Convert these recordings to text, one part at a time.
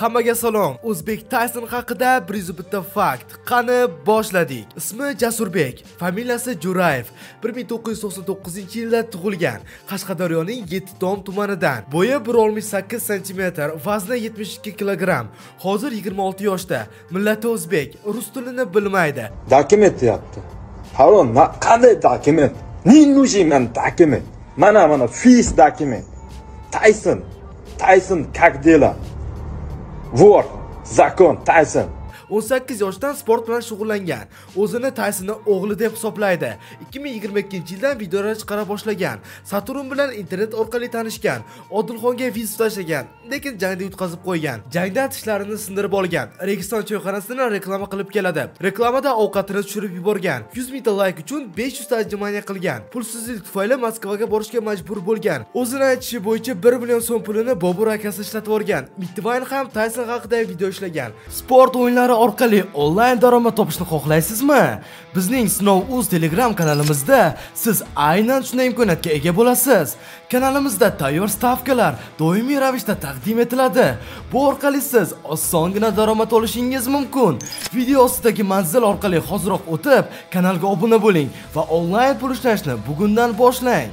Hammaga salom. O'zbek Tayson haqida 101 fakt. Qani boshladik. Ismi Jasurbek, familiyasi Jo'rayev. 1999-yilda tug'ilgan. Qashqadaryoning Yettitom tumanidan. Bo'yi 1.68 cm, vazni 72 kg. Hozir 26 yoshda. Millati o'zbek, rus tilini bilmaydi. Dokument deyapti. Halo, qanday dokument? Не нужен men dokument. Mana fis dokument. Tayson как дела? Вор, закон, Tayson. 18 yoshdan sport bilan shug'ullangan. O'zini Taysonning o'g'li deb hisoblaydi. 2022-yildan videolar chiqara boshlagan. Saturn bilan internet orqali tanishgan. Odilxonga viza tashlagan, lekin jangda yutqazib qo'ygan. Jangda tishlarini sindirib olgan. Registon choyxonasini reklama qilib keladi. Reklamada ovqatini tushirib yuborgan. 100 ming like uchun 500 ta ajmaniya qilgan. Pulsizlik tufayli Moskvaga borishga majbur bo'lgan. O'zini aytishi bo'yicha 1 million so'm pulini Bobur akasi ishlatib olgan. Mitvayn ham Tayson haqida video ishlagan. Sport o'yinlari orqali onlayn daromad topishni xohlaysizmi? Bizning Sinov.uz Telegram kanalimizda siz aynan shunday imkoniyatga ega bo'lasiz. Kanalimizda tayyor stavkalar doimiy ravishda taqdim etiladi. Bu orqali siz osongina daromad olishingiz mumkin. Video ostidagi manzil orqali hoziroq o'tib, kanalga obuna bo'ling va onlayn pul ishlashni bugundan boshlang.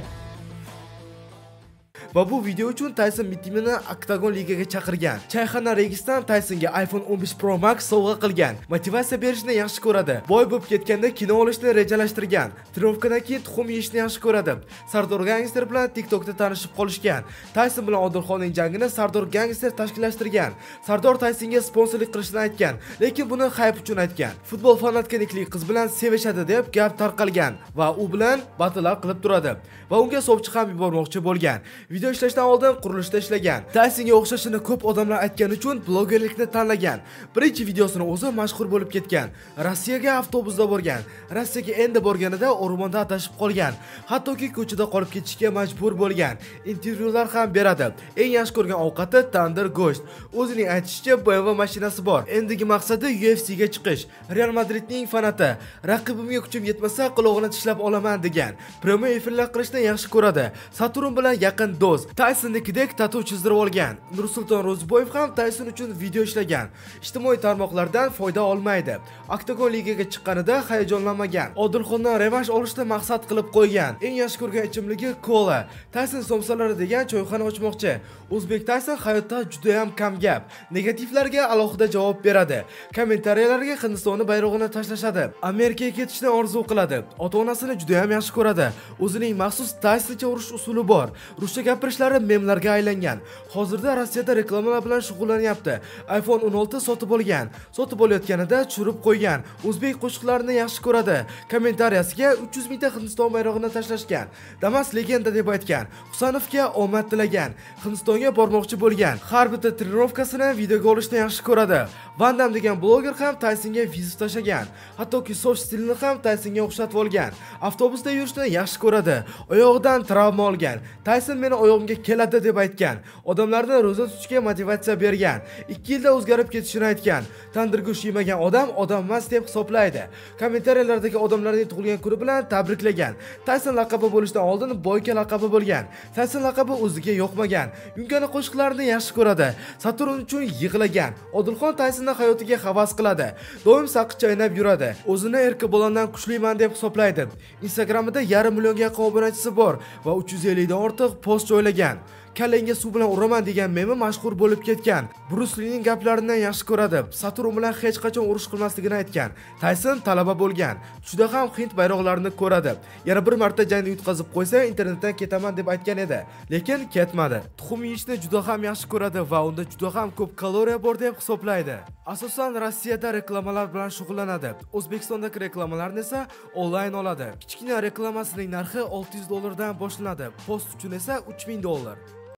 Va bu video uchun Tayson Mittimini Octagon ligaga chaqirgan. Chayxona Registon Taysonga iPhone 15 Pro Max sovg'a qilgan. Motivatsiya berishni yaxshi ko'radi. Boy bo'lib ketganda kino olishni rejalashtirgan. Trenirovkadan keyin tuxum yeyishni yaxshi ko'radi. Sardor Gangster bilan TikTokda tanishib qolishgan. Tayson bilan Odilxonning jangini Sardor Gangster tashkillashtirgan. Sardor Taysonga sponsorlik qilishni aytgan, lekin buni hype uchun aytgan. Futbol fanatkanikli qiz bilan sevishadi deb gap tarqalgan va u bilan battlelar qilib turadi va unga sovchi ham yubormoqchi bo'lgan. Video ishlashdan oldin qurilishda ishlagan. Taysonga o'xshashini ko'p odamlar aytgani uchun blogerlikni tanlagan. Birinchi videosini o'zi mashhur bo'lib ketgan. Rossiyaga avtobusda borgan. Rossiyaga endi borganida o'rmonda adashib qolgan. Hattoki ko'chada qolib ketishga majbur bo'lgan. Intervyular ham beradi. Eng yaxshi ko'rgan ovqati tandir go'sht. O'zining aytishicha BMW mashinasi bor. Endigi maqsadi UFC ga chiqish. Real Madridning fanati. Raqibimga kuchim yetmasa qulog'ini tishlab olaman degan. Prямой efirlar qilishni yaxshi ko'radi. Saturn bilan yaqin do'st. Taysonnikidek tatu chizdirib olgan. Nursulton Ro'ziboyev ham Tayson uchun video ishlagan. Ijtimoiy tarmoqlardan foyda olmaydi. Octagon ligaga chiqqanida hayajonlanmagan. Odilxondan revansh olishni maqsad qilib qo'ygan. Eng yaxshi ko'rgan ichimligi kola. Tayson somsalari degan choyxona ochmoqchi. O'zbek Tayson hayotda juda ham kam gap. Negativlarga alohida javob beradi. Kommentariyalarga Hindistonni bayrog'ini tashlashadi. Amerikaga ketishni orzu qiladi. Ota-onasini juda ham yaxshi ko'radi. O'zining maxsus Taysoncha urush usuli bor. Ruscha gapirishlari memlarga aylangan. Hozirda Rossiyada reklamalar bilan shug'ullanyapti. iPhone 16 sotib olgan. Sotib olayotganida tushirib qo'ygan. O'zbek qo'shiqlarini yaxshi ko'radi. Kommentariyasiga 300 mingta Hindiston bayrog'ini tashlashgan. Damas legenda deb aytgan. Husanovga omad tilagan. Hindistonga bormoqchi bo'lgan. Har bitta trenirovkasini videoga olishni yaxshi ko'radi. Van Damme degan bloger ham Taysonga viza tashlagan. Hattoki soch stilini ham Taysonga o'xshatib olgan. Avtobusda yurishni yaxshi ko'radi. Oyog'idan travma olgan. Tayson meni oyog'imga keladi deb aytgan. Odamlarni ro'za tutishga motivatsiya bergan. 2 yilda o'zgarib ketishini aytgan. Tandir go'sht yemagan odam emas deb hisoblaydi. Kommentariyalardagi odamlarning tug'ilgan kuni bilan tabriklagan. Tayson laqabi bo'lishdan oldin Boyka laqabi bo'lgan. Tayson laqabi o'ziga yoqmagan. Yungani qo'shiqlarini yaxshi ko'radi. Saturn uchun yig'lagan. Odilxon Taysonning hayotiga havas qiladi. Doim saqich chaynab yuradi. O'zini erki bo'londan kuchliman deb hisoblaydi. Instagramida 500 millionga yaqin obunachisi bor va 350 dan ortiq post joylagan. Kallenga suv bilan uraman degan memi mashhur bo'lib ketgan. Bruce Lee'ning gaplaridan yaxshi ko'radi. Saturn bilan hech qachon urush qilmasligini aytgan. Tayson talaba bo'lgan. Juda ham Hind bayroqlarini ko'radi. Yana bir marta jangda yutqazib qo'ysa, internetdan ketaman deb aytgan edi, lekin ketmadi. Tuxum yeyishni juda ham yaxshi ko'radi va unda juda ham ko'p kaloriya bor deb hisoblaydi. Asosan Rossiyada reklamalar bilan shug'ullanadi. O'zbekistondagi reklamalarni esa onlayn oladi. Kichkina reklamasining narxi $600 dan boshlanadi. Post uchun esa $3000.